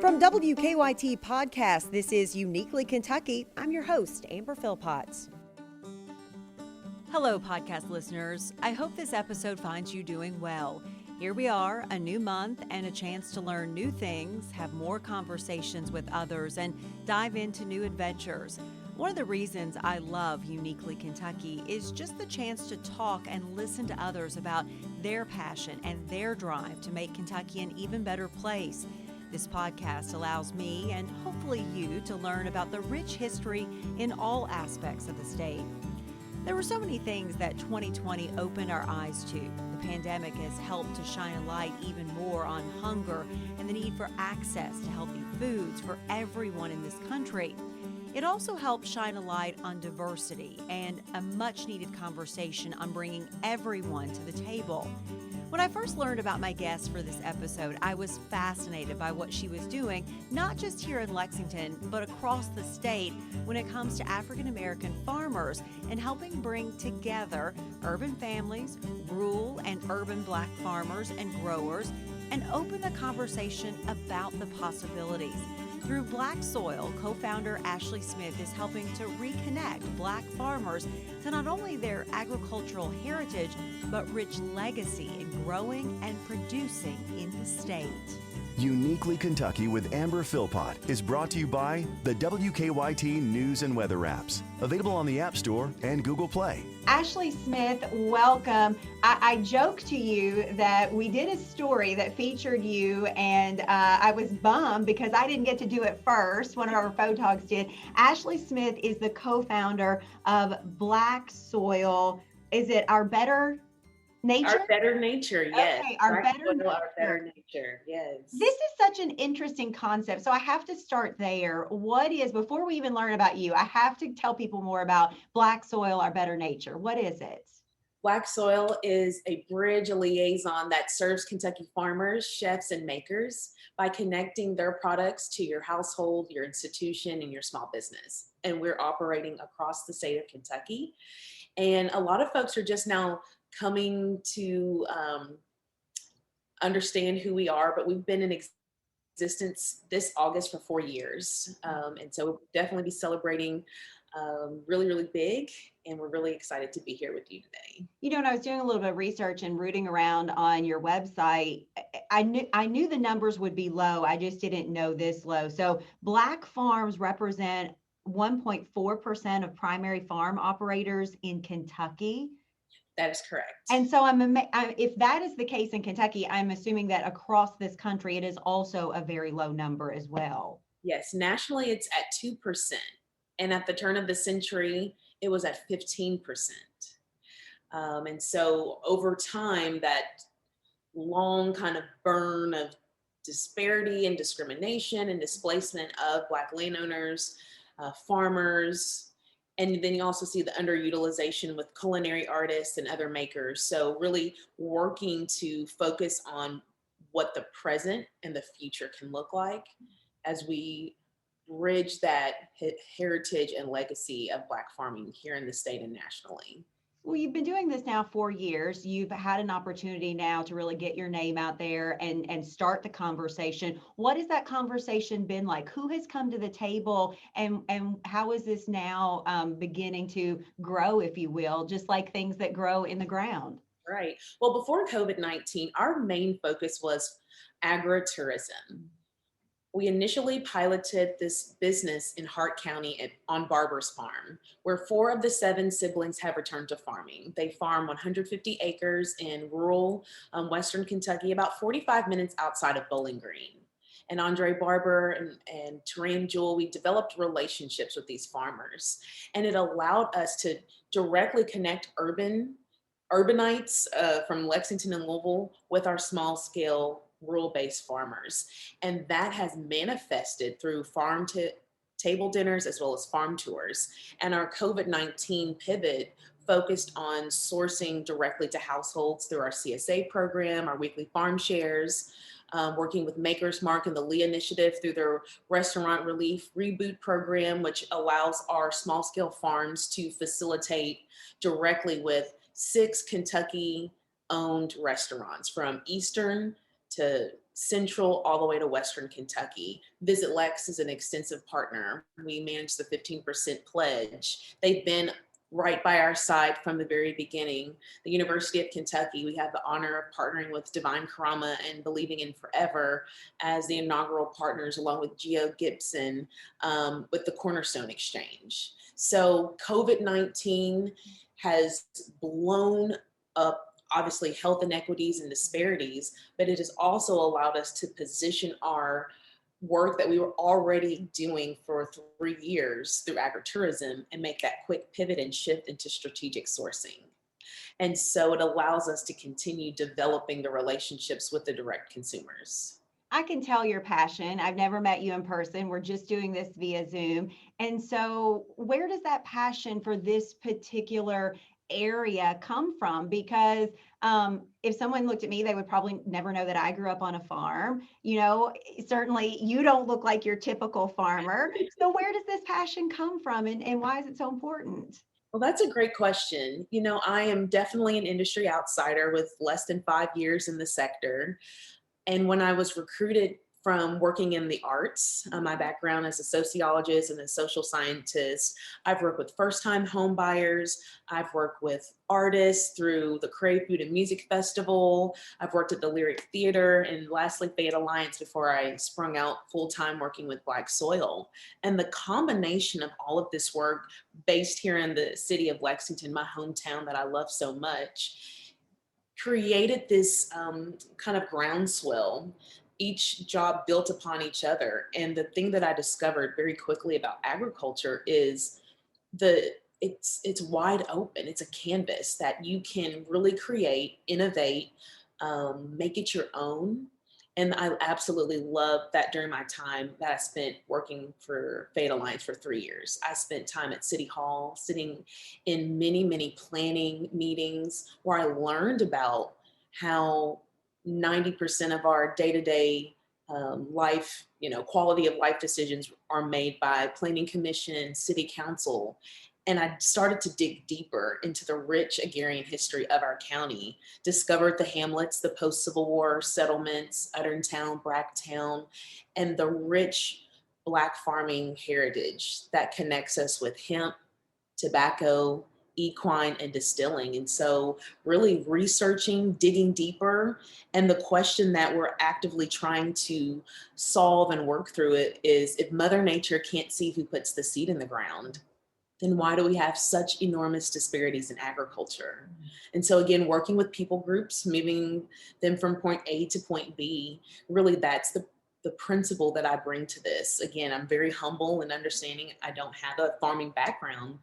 From WKYT Podcast, this is Uniquely Kentucky. I'm your host, Amber Philpott. Hello, podcast listeners. I hope this episode finds you doing well. Here we are, a new month and a chance to learn new things, have more conversations with others, and dive into new adventures. One of the reasons I love Uniquely Kentucky is just the chance to talk and listen to others about their passion and their drive to make Kentucky an even better place. This podcast allows me and hopefully you to learn about the rich history in all aspects of the state. There were so many things that 2020 opened our eyes to. The pandemic has helped to shine a light even more on hunger and the need for access to healthy foods for everyone in this country. It also helped shine a light on diversity and a much-needed conversation on bringing everyone to the table. When I first learned about my guest for this episode, I was fascinated by what she was doing, not just here in Lexington, but across the state when it comes to African American farmers and helping bring together urban families, rural and urban Black farmers and growers, and open the conversation about the possibilities. Through Black Soil, co-founder Ashley Smith is helping to reconnect Black farmers to not only their agricultural heritage, but rich legacy in growing and producing in the state. Uniquely Kentucky with Amber Philpott is brought to you by the WKYT News and Weather apps, available on the App Store and Google Play. Ashley Smith, welcome. I joked to you that we did a story that featured you, and I was bummed because I didn't get to do it first. One of our photogs did. Ashley Smith is the co-founder of Black Soil. Is it Our Better Nature? Our Better Nature, yes. Okay, Our Better Nature. Our Better Nature, yes. This is such an interesting concept. So I have to start there. Before we even learn about you, I have to tell people more about Black Soil, Our Better Nature. What is it? Black Soil is a bridge, a liaison that serves Kentucky farmers, chefs, and makers by connecting their products to your household, your institution, and your small business. And we're operating across the state of Kentucky. And a lot of folks are just now coming to understand who we are, but we've been in existence this August for 4 years. And so we'll definitely be celebrating really, really big. And we're really excited to be here with you today. You know, when I was doing a little bit of research and rooting around on your website, I knew the numbers would be low. I just didn't know this low. So Black farms represent 1.4% of primary farm operators in Kentucky. That is correct. And so if that is the case in Kentucky, I'm assuming that across this country, it is also a very low number as well. Yes, nationally it's at 2%. And at the turn of the century, it was at 15%. And so over time, that long kind of burn of disparity and discrimination and displacement of Black landowners, farmers, and then you also see the underutilization with culinary artists and other makers. So really working to focus on what the present and the future can look like as we bridge that heritage and legacy of Black farming here in the state and nationally. Well, you've been doing this now 4 years. You've had an opportunity now to really get your name out there and start the conversation. What has that conversation been like? Who has come to the table and how is this now beginning to grow, if you will, just like things that grow in the ground? Right. Well, before COVID-19, our main focus was agritourism. We initially piloted this business in Hart County on Barber's Farm, where 4 of the 7 siblings have returned to farming. They farm 150 acres in rural Western Kentucky, about 45 minutes outside of Bowling Green. And Andre Barber and Terrain Jewel, we developed relationships with these farmers. And it allowed us to directly connect urbanites from Lexington and Louisville with our small scale rural-based farmers. And that has manifested through farm to table dinners as well as farm tours. And our COVID-19 pivot focused on sourcing directly to households through our CSA program, our weekly farm shares, working with Maker's Mark and the Lee Initiative through their Restaurant Relief Reboot program, which allows our small-scale farms to facilitate directly with 6 Kentucky-owned restaurants, from Eastern to Central all the way to Western Kentucky. Visit Lex is an extensive partner. We manage the 15% pledge. They've been right by our side from the very beginning. The University of Kentucky, we have the honor of partnering with Divine Karama and Believing in Forever as the inaugural partners, along with Geo Gibson with the Cornerstone Exchange. So COVID-19 has blown up obviously health inequities and disparities, but it has also allowed us to position our work that we were already doing for 3 years through agritourism and make that quick pivot and shift into strategic sourcing. And so it allows us to continue developing the relationships with the direct consumers. I can tell your passion. I've never met you in person. We're just doing this via Zoom. And so, where does that passion for this particular area come from? Because if someone looked at me, they would probably never know that I grew up on a farm. Certainly you don't look like your typical farmer. So, where does this passion come from, and why is it so important? Well, that's a great question. I am definitely an industry outsider with less than 5 years in the sector. And when I was recruited from working in the arts, my background as a sociologist and a social scientist, I've worked with first-time home buyers. I've worked with artists through the Crave Food and Music Festival. I've worked at the Lyric Theater, and lastly, Fayette Alliance before I sprung out full-time working with Black Soil. And the combination of all of this work based here in the city of Lexington, my hometown that I love so much, created this kind of groundswell. Each job built upon each other. And the thing that I discovered very quickly about agriculture is it's wide open. It's a canvas that you can really create, innovate, make it your own. And I absolutely love that during my time that I spent working for Fayette Alliance for 3 years. I spent time at City Hall, sitting in many, many planning meetings where I learned about how 90% of our day-to-day life, quality of life decisions are made by planning commission, city council. And I started to dig deeper into the rich agrarian history of our county, discovered the hamlets, the post-Civil War settlements, Uttertown, Bracktown, and the rich Black farming heritage that connects us with hemp, tobacco, equine, and distilling. And so really researching, digging deeper, and the question that we're actively trying to solve and work through it is, if Mother Nature can't see who puts the seed in the ground, then why do we have such enormous disparities in agriculture? And so again, working with people groups, moving them from point A to point B, really that's the principle that I bring to this. Again, I'm very humble and understanding. I don't have a farming background,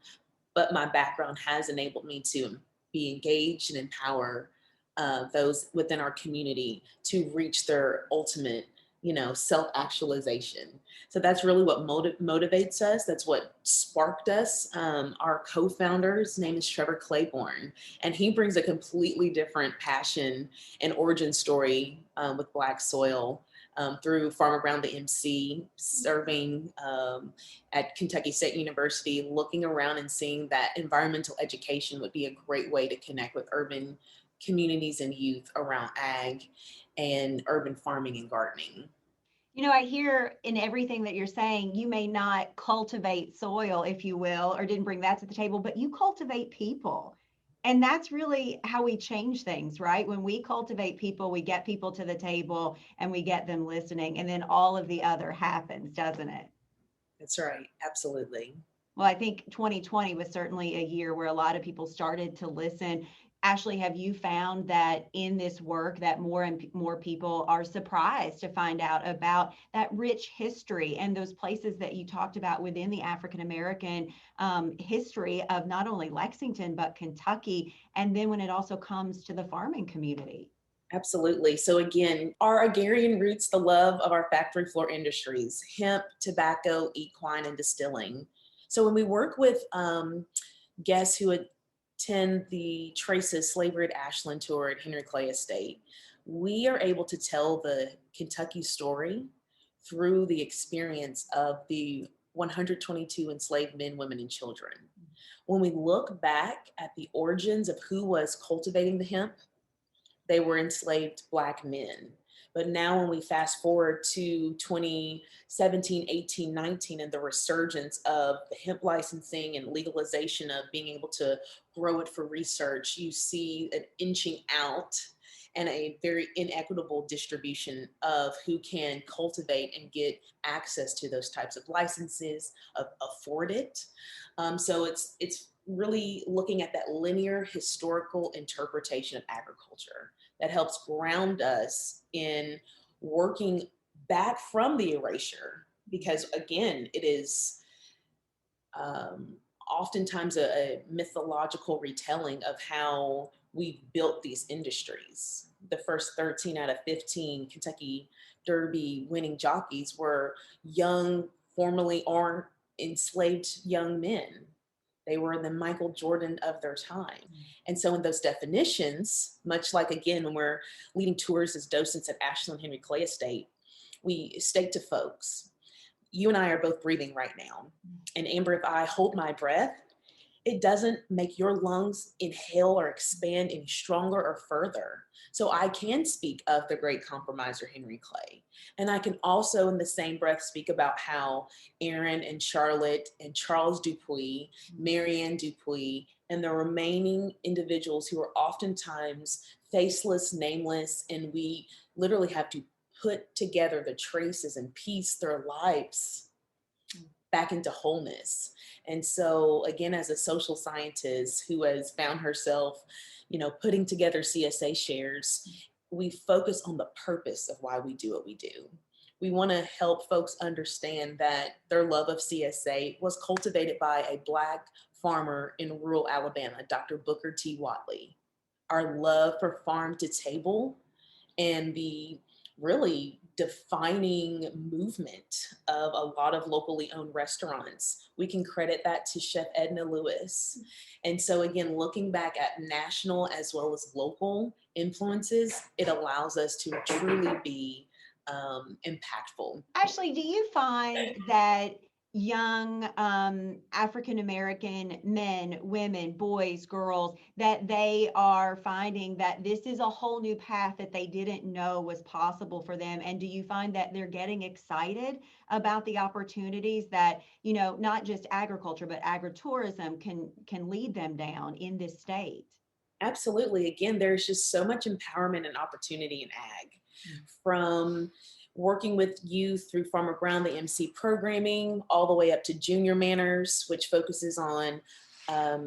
but my background has enabled me to be engaged and empower those within our community to reach their ultimate self-actualization. So that's really what motivates us. That's what sparked us. Our co-founder's name is Trevor Claiborne, and he brings a completely different passion and origin story with Black Soil through Farmer Brown the MC, serving at Kentucky State University, looking around and seeing that environmental education would be a great way to connect with urban communities and youth around ag and urban farming and gardening. I hear in everything that you're saying, you may not cultivate soil, if you will, or didn't bring that to the table, but you cultivate people. And that's really how we change things, right? When we cultivate people, we get people to the table and we get them listening. And then all of the other happens, doesn't it? That's right. Absolutely. Well, I think 2020 was certainly a year where a lot of people started to listen. Ashley, have you found that in this work that more and more people are surprised to find out about that rich history and those places that you talked about within the African American history of not only Lexington, but Kentucky, and then when it also comes to the farming community? Absolutely. So again, our agrarian roots, the love of our factory floor industries, hemp, tobacco, equine, and distilling. So when we work with guests who attend the Traces Slavery at Ashland tour at Henry Clay Estate, we are able to tell the Kentucky story through the experience of the 122 enslaved men, women, and children. When we look back at the origins of who was cultivating the hemp, they were enslaved Black men. But now when we fast forward to 2017, 18, 19, and the resurgence of the hemp licensing and legalization of being able to grow it for research, you see an inching out and a very inequitable distribution of who can cultivate and get access to those types of licenses, afford it. So it's really looking at that linear historical interpretation of agriculture that helps ground us in working back from the erasure, because again, it is oftentimes a mythological retelling of how we built these industries. The first 13 out of 15 Kentucky Derby winning jockeys were young, formerly or enslaved young men. They were the Michael Jordan of their time. And so in those definitions, much like again, when we're leading tours as docents at Ashland Henry Clay Estate, we state to folks, you and I are both breathing right now. And Amber, if I hold my breath, it doesn't make your lungs inhale or expand any stronger or further. So I can speak of the great compromiser, Henry Clay. And I can also in the same breath speak about how Aaron and Charlotte and Charles Dupuis, Marianne Dupuis, and the remaining individuals who are oftentimes faceless, nameless, and we literally have to put together the traces and piece their lives back into wholeness. And so again, as a social scientist who has found herself, putting together CSA shares, we focus on the purpose of why we do what we do. We want to help folks understand that their love of CSA was cultivated by a Black farmer in rural Alabama, Dr. Booker T. Watley. Our love for farm to table and the really defining movement of a lot of locally owned restaurants. We can credit that to Chef Edna Lewis. And so again, looking back at national as well as local influences, it allows us to truly be impactful. Ashley, do you find that young African American men, women, boys, girls, that they are finding that this is a whole new path that they didn't know was possible for them? And do you find that they're getting excited about the opportunities that, not just agriculture, but agritourism can lead them down in this state? Absolutely. Again, there's just so much empowerment and opportunity in ag. From working with youth through Farmer Brown, the MC programming, all the way up to Junior Manners, which focuses on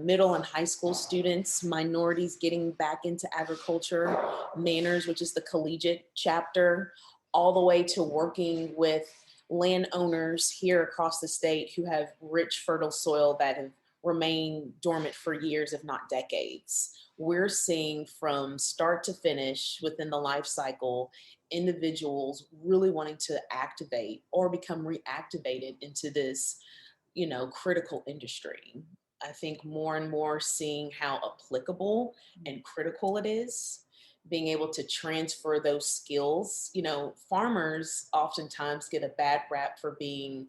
middle and high school students, minorities getting back into agriculture, Manners, which is the collegiate chapter, all the way to working with landowners here across the state who have rich, fertile soil that have remained dormant for years, if not decades. We're seeing from start to finish within the life cycle, individuals really wanting to activate or become reactivated into this, critical industry. I think more and more seeing how applicable and critical it is, being able to transfer those skills. Farmers oftentimes get a bad rap for being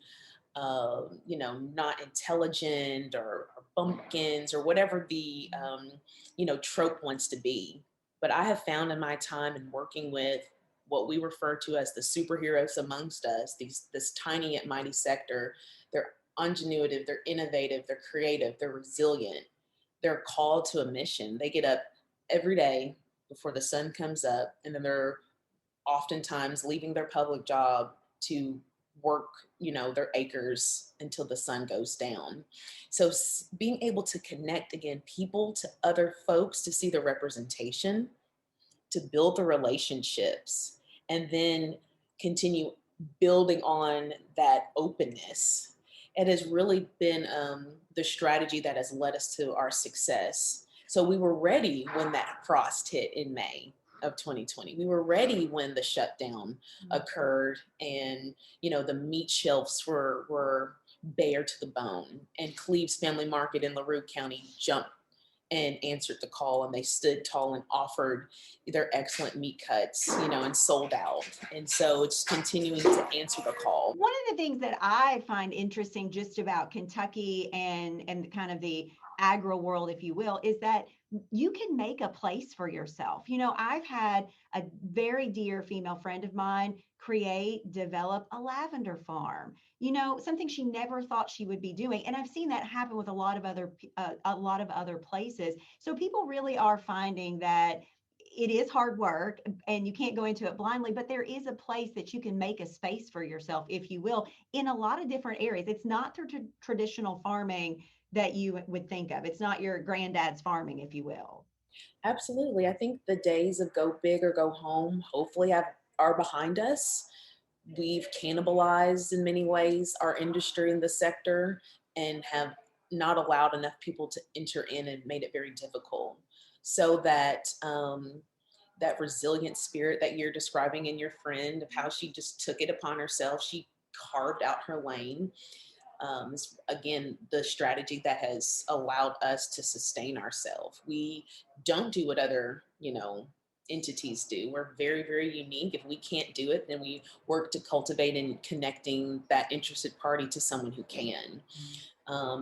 not intelligent or bumpkins or whatever the, trope wants to be. But I have found in my time in working with what we refer to as the superheroes amongst us, this tiny yet mighty sector, they're ingenuitive, they're innovative, they're creative, they're resilient, they're called to a mission. They get up every day before the sun comes up, and then they're oftentimes leaving their public job to work, their acres until the sun goes down. So being able to connect again, people to other folks, to see the representation, to build the relationships, and then continue building on that openness. It has really been the strategy that has led us to our success. So we were ready when that frost hit in May of 2020. We were ready when the shutdown occurred and, the meat shelves were bare to the bone, and Cleve's Family Market in LaRue County jumped and answered the call, and they stood tall and offered their excellent meat cuts, and sold out. And so it's continuing to answer the call. One of the things that I find interesting just about Kentucky and kind of the agro world, if you will, is that you can make a place for yourself. I've had a very dear female friend of mine develop a lavender farm, something she never thought she would be doing. And I've seen that happen with a lot of other places. So people really are finding that it is hard work and you can't go into it blindly, but there is a place that you can make a space for yourself, if you will, in a lot of different areas. It's not the traditional farming that you would think of. It's not your granddad's farming, if you will. Absolutely. I think the days of go big or go home hopefully are behind us. We've cannibalized in many ways our industry in the sector and have not allowed enough people to enter in and made it very difficult. So that resilient spirit that you're describing in your friend, of how she just took it upon herself, she carved out her lane. Is again the strategy that has allowed us to sustain ourselves. We don't do what other entities do. We're very, very unique. If we can't do it, then we work to cultivate and connecting that interested party to someone who can.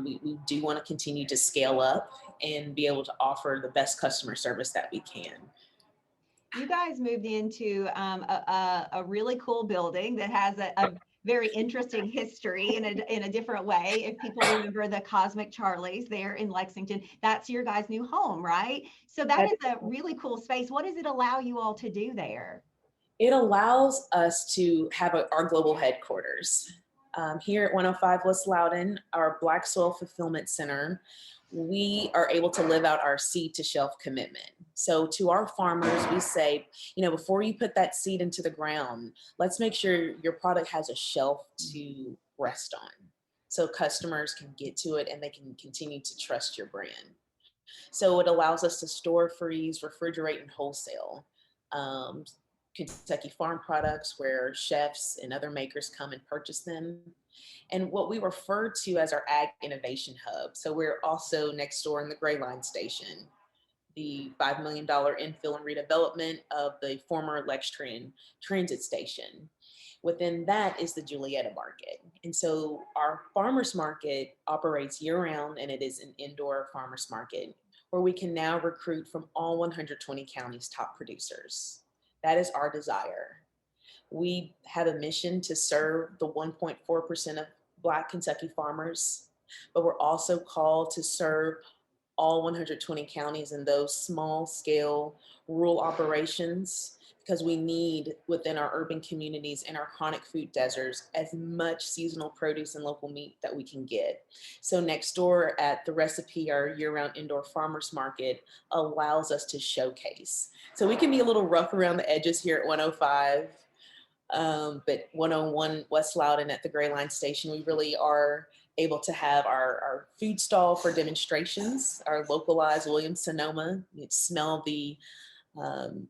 We do want to continue to scale up and be able to offer the best customer service that we can. You guys moved into a really cool building that has a very interesting history in a different way. If people remember the Cosmic Charlie's there in Lexington, that's your guys' new home, right? So that is a really cool space. What does it allow you all to do there? It allows us to have our global headquarters. Here at 105 West Loudoun, our Black Soil Fulfillment Center, we are able to live out our seed to shelf commitment. So to our farmers, we say, before you put that seed into the ground, let's make sure your product has a shelf to rest on, so customers can get to it and they can continue to trust your brand. So it allows us to store, freeze, refrigerate, and wholesale Kentucky farm products where chefs and other makers come and purchase them. And what we refer to as our Ag Innovation Hub. So we're also next door in the Gray Line Station, the $5 million infill and redevelopment of the former Lexington transit station. Within that is the Julietta Market. And so our farmers market operates year round, and it is an indoor farmers market where we can now recruit from all 120 counties' top producers. That is our desire. We have a mission to serve the 1.4% of Black Kentucky farmers, but we're also called to serve all 120 counties in those small scale rural operations, because we need within our urban communities and our chronic food deserts as much seasonal produce and local meat that we can get. So next door at the Recipe, our year-round indoor farmers market allows us to showcase. So we can be a little rough around the edges here at 105, but 101 West Loudoun at the Gray Line Station, we really are able to have our food stall for demonstrations, our localized Williams-Sonoma. You smell the, the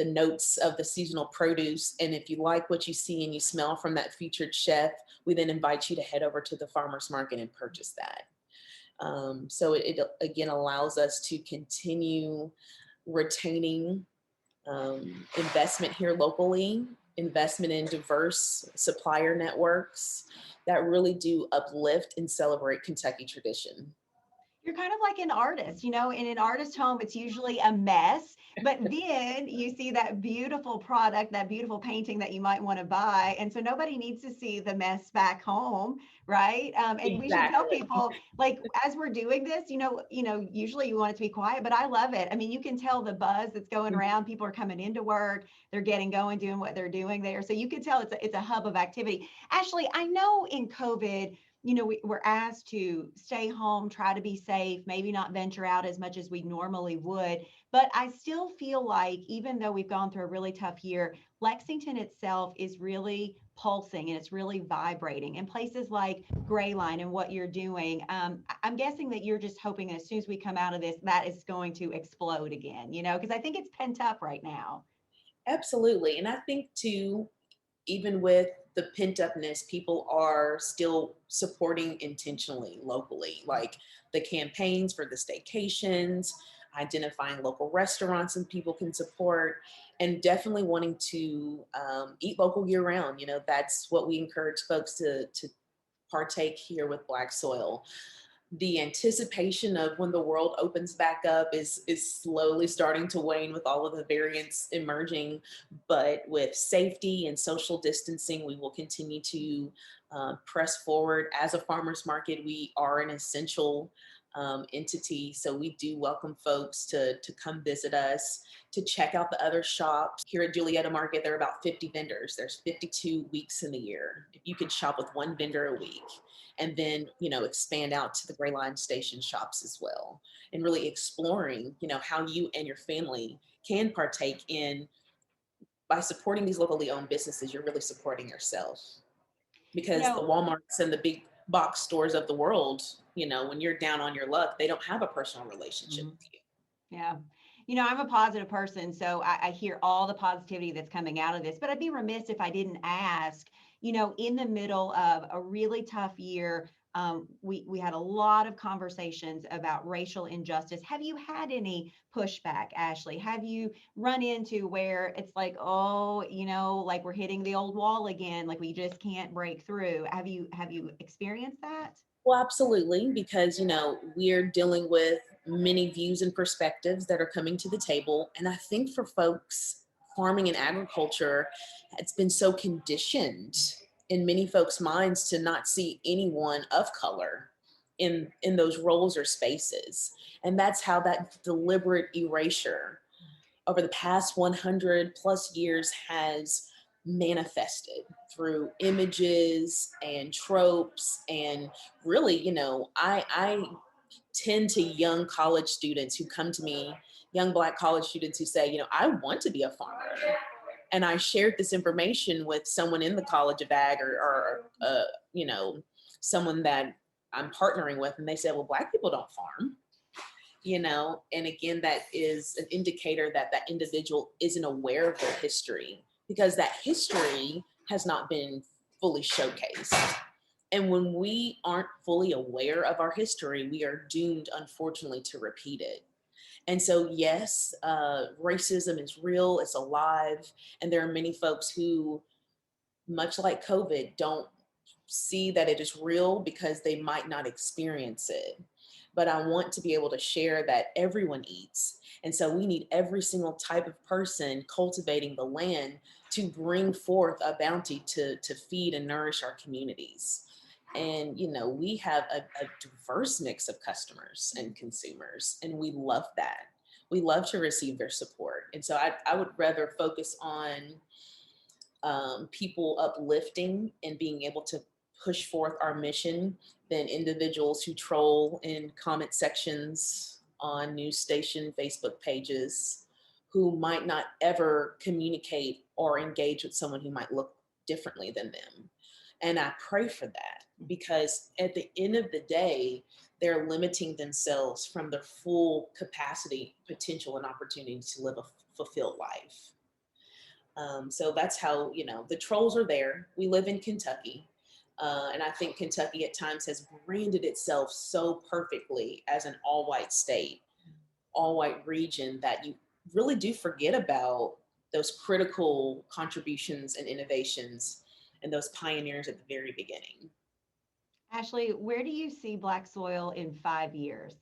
notes of the seasonal produce. And if you like what you see and you smell from that featured chef, we then invite you to head over to the farmer's market and purchase that. So it again allows us to continue retaining investment here locally, investment in diverse supplier networks that really do uplift and celebrate Kentucky tradition. You're kind of like an artist, in an artist home, it's usually a mess, but then you see that beautiful product, that beautiful painting that you might want to buy. And so nobody needs to see the mess back home, right? And exactly. We should tell people, like, as we're doing this, usually you want it to be quiet, but I love it. I mean, you can tell the buzz that's going around. People are coming into work, they're getting going, doing what they're doing there. So you can tell it's a hub of activity. Ashley, I know in COVID, we're asked to stay home, try to be safe, maybe not venture out as much as we normally would. But I still feel like even though we've gone through a really tough year, Lexington itself is really pulsing and it's really vibrating. And places like Gray Line and what you're doing, I'm guessing that you're just hoping that as soon as we come out of this, that is going to explode again, because I think it's pent up right now. Absolutely. And I think too, even with the pent-upness, people are still supporting intentionally locally, like the campaigns for the staycations, identifying local restaurants and people can support, and definitely wanting to eat local year round. That's what we encourage folks to partake here with Black Soil. The anticipation of when the world opens back up is slowly starting to wane with all of the variants emerging, but with safety and social distancing, we will continue to press forward. As a farmers market, we are an essential entity, so we do welcome folks to come visit us, to check out the other shops. Here at Julietta Market, there are about 50 vendors. There's 52 weeks in the year. If you can shop with one vendor a week, and then, expand out to the Gray Line Station shops as well, and really exploring, how you and your family can partake in, by supporting these locally owned businesses, you're really supporting yourself. Because the Walmarts and the big box stores of the world, when you're down on your luck, they don't have a personal relationship with you. Yeah. I'm a positive person, so I hear all the positivity that's coming out of this, but I'd be remiss if I didn't ask, in the middle of a really tough year, we had a lot of conversations about racial injustice. Have you had any pushback, Ashley? Have you run into where it's like, oh, like we're hitting the old wall again, like we just can't break through? Have you experienced that? Well, absolutely, because, we're dealing with many views and perspectives that are coming to the table. And I think for folks, farming and agriculture, it's been so conditioned in many folks' minds to not see anyone of color in those roles or spaces. And that's how that deliberate erasure over the past 100 plus years has manifested through images and tropes. And really, I tend to young college students who come to me, young Black college students who say, I want to be a farmer. And I shared this information with someone in the College of Ag or someone that I'm partnering with. And they said, well, Black people don't farm. And again, that is an indicator that that individual isn't aware of their history, because that history has not been fully showcased. And when we aren't fully aware of our history, we are doomed, unfortunately, to repeat it. And so, yes, racism is real, it's alive, and there are many folks who, much like COVID, don't see that it is real because they might not experience it. But I want to be able to share that everyone eats. And so we need every single type of person cultivating the land to bring forth a bounty to feed and nourish our communities. And, we have a diverse mix of customers and consumers, and we love that. We love to receive their support. And so I would rather focus on people uplifting and being able to push forth our mission than individuals who troll in comment sections on news station Facebook pages, who might not ever communicate or engage with someone who might look differently than them. And I pray for that, because at the end of the day, they're limiting themselves from their full capacity, potential, and opportunity to live a fulfilled life. So that's how, the trolls are there. We live in Kentucky. And I think Kentucky at times has branded itself so perfectly as an all-white state, all-white region, that you really do forget about those critical contributions and innovations and those pioneers at the very beginning. Ashley, where do you see Black Soil in 5 years?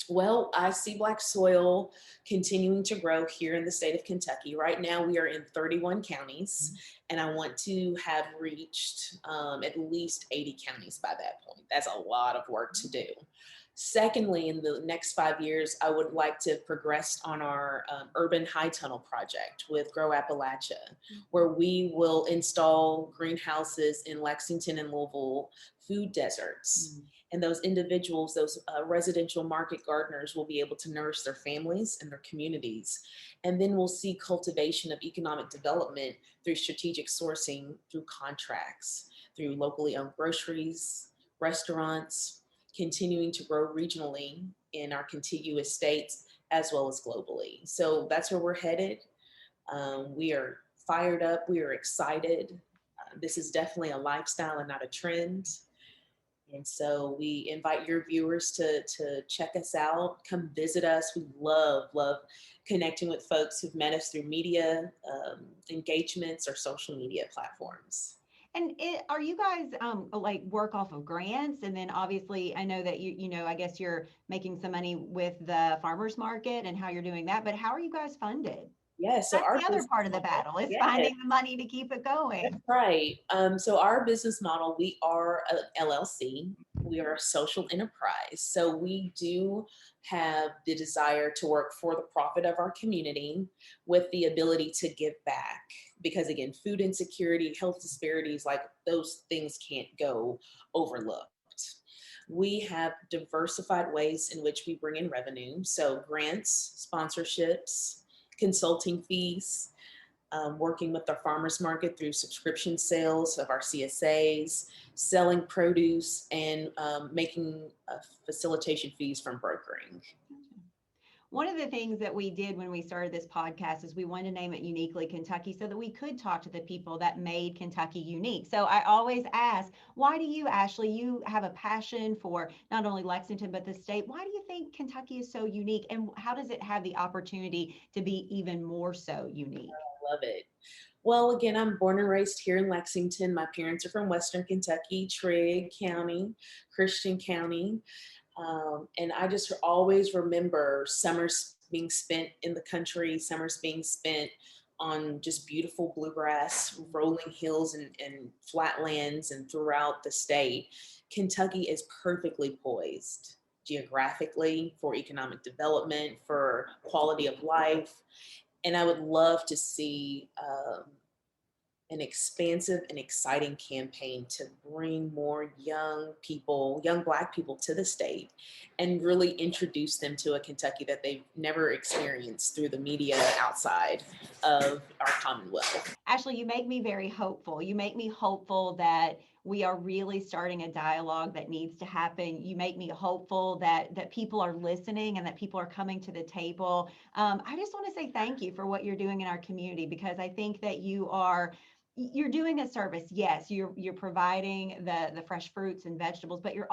Well, I see Black Soil continuing to grow here in the state of Kentucky. Right now, we are in 31 counties, and I want to have reached at least 80 counties by that point. That's a lot of work to do. Secondly, in the next 5 years, I would like to progress on our urban high tunnel project with Grow Appalachia, where we will install greenhouses in Lexington and Louisville, food deserts. And those individuals, those residential market gardeners, will be able to nourish their families and their communities. And then we'll see cultivation of economic development through strategic sourcing, through contracts, through locally owned groceries, restaurants, continuing to grow regionally in our contiguous states as well as globally. So that's where we're headed. We are fired up. We are excited. This is definitely a lifestyle and not a trend. And so we invite your viewers to check us out, come visit us. We love connecting with folks who've met us through media engagements or social media platforms. And are you guys like work off of grants? And then obviously I know that I guess you're making some money with the farmers market and how you're doing that, but how are you guys funded? Yeah, so That's our the other business part of the model, battle is yeah, finding the money to keep it that's going. right. So our business model, we are a LLC. We are a social enterprise. So we do have the desire to work for the profit of our community with the ability to give back. Because again, food insecurity, health disparities, like those things can't go overlooked. We have diversified ways in which we bring in revenue. So grants, sponsorships, consulting fees, working with our farmers market through subscription sales of our CSAs, selling produce, and making facilitation fees from brokering. One of the things that we did when we started this podcast is we wanted to name it Uniquely Kentucky so that we could talk to the people that made Kentucky unique. So I always ask, why do you, Ashley, you have a passion for not only Lexington, but the state. Why do you think Kentucky is so unique? And how does it have the opportunity to be even more so unique? I love it. Well, again, I'm born and raised here in Lexington. My parents are from Western Kentucky, Trigg County, Christian County. And I just always remember summers being spent in the country, summers being spent on just beautiful bluegrass, rolling hills and flatlands and throughout the state. Kentucky is perfectly poised geographically for economic development, for quality of life. And I would love to see an expansive and exciting campaign to bring more young people, young Black people to the state and really introduce them to a Kentucky that they've never experienced through the media outside of our Commonwealth. Ashley, you make me very hopeful. You make me hopeful that we are really starting a dialogue that needs to happen. You make me hopeful that people are listening and that people are coming to the table. I just want to say thank you for what you're doing in our community, because I think that you're doing a service. Yes, you're providing the fresh fruits and vegetables, but you're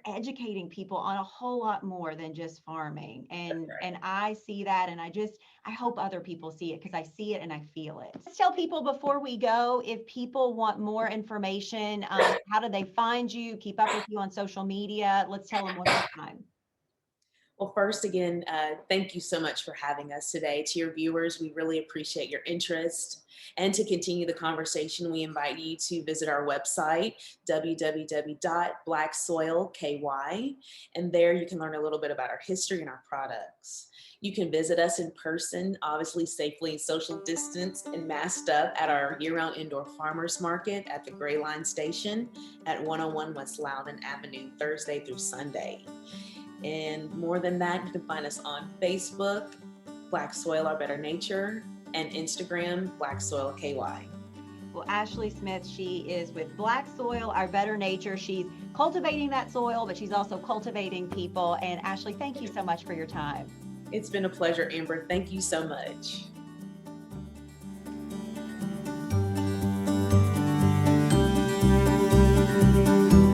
educating people on a whole lot more than just farming. And I see that, and I hope other people see it, because I see it and I feel it. Let's tell people before we go, if people want more information, how do they find you, keep up with you on social media? Let's tell them one more time. Well, first, again, thank you so much for having us today. To your viewers, we really appreciate your interest. And to continue the conversation, we invite you to visit our website, www.blacksoilky. And there you can learn a little bit about our history and our products. You can visit us in person, obviously safely social distanced and masked up, at our year-round indoor farmers market at the Gray Line Station at 101 West Loudon Avenue, Thursday through Sunday. And more than that, you can find us on Facebook, Black Soil Our Better Nature, and Instagram, Black Soil KY. Well, Ashley Smith, she is with Black Soil Our Better Nature. She's cultivating that soil, but she's also cultivating people. And Ashley, thank you so much for your time. It's been a pleasure, Amber. Thank you so much.